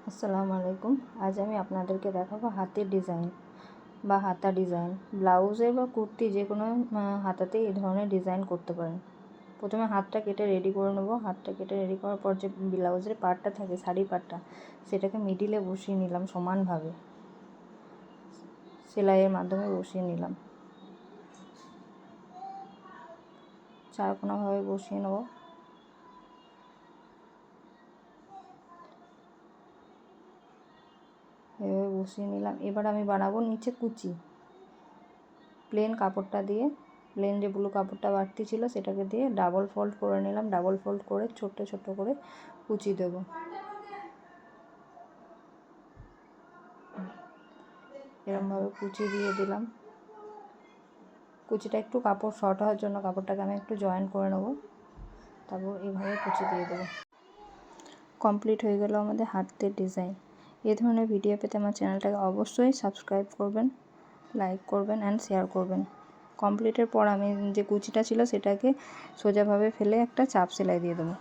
আসসালামু আলাইকুম। আজ আমি আপনাদেরকে দেখাবো হাতের ডিজাইন বা হাতা ডিজাইন। ব্লাউজে বা কুর্তি যে কোনো হাতাতেই এই ধরনের ডিজাইন করতে পারেন। প্রথমে হাতটা কেটে রেডি করে নেব। হাতটা কেটে রেডি করার পর যে ব্লাউজের পার্টটা থাকে, শাড়ি পার্টটা, সেটাকে মিডিলে বসিয়ে নিলাম সমানভাবে, সেলাইয়ের মাধ্যমে বসিয়ে নিলাম। চারকোনাভাবে বসিয়ে নেব। এভাবে বসিয়ে নিলাম। এবার আমি বানাবো নিচে কুচি। প্লেন কাপড়টা দিয়ে, প্লেন যে ব্লু কাপড়টা বাড়তি ছিল সেটাকে দিয়ে ডাবল ফোল্ড করে নিলাম। ডাবল ফোল্ড করে ছোট্ট ছোট্ট করে কুচি দেব। এরকমভাবে কুচি দিয়ে দিলাম। কুচিটা একটু কাপড় শর্ট হওয়ার জন্য কাপড়টাকে আমি একটু জয়েন করে নেব। তারপর এইভাবে কুচি দিয়ে দেবো। কমপ্লিট হয়ে গেল আমাদের হাতের ডিজাইন। এই ধরনের ভিডিও পেতে আমার চ্যানেলটাকে অবশ্যই সাবস্ক্রাইব করবেন, লাইক করবেন অ্যান্ড শেয়ার করবেন। কমপ্লিটের পর আমি যে কুচিটা ছিল সেটাকে সোজাভাবে ফেলে একটা চাপ সেলাই দিয়ে দেবো।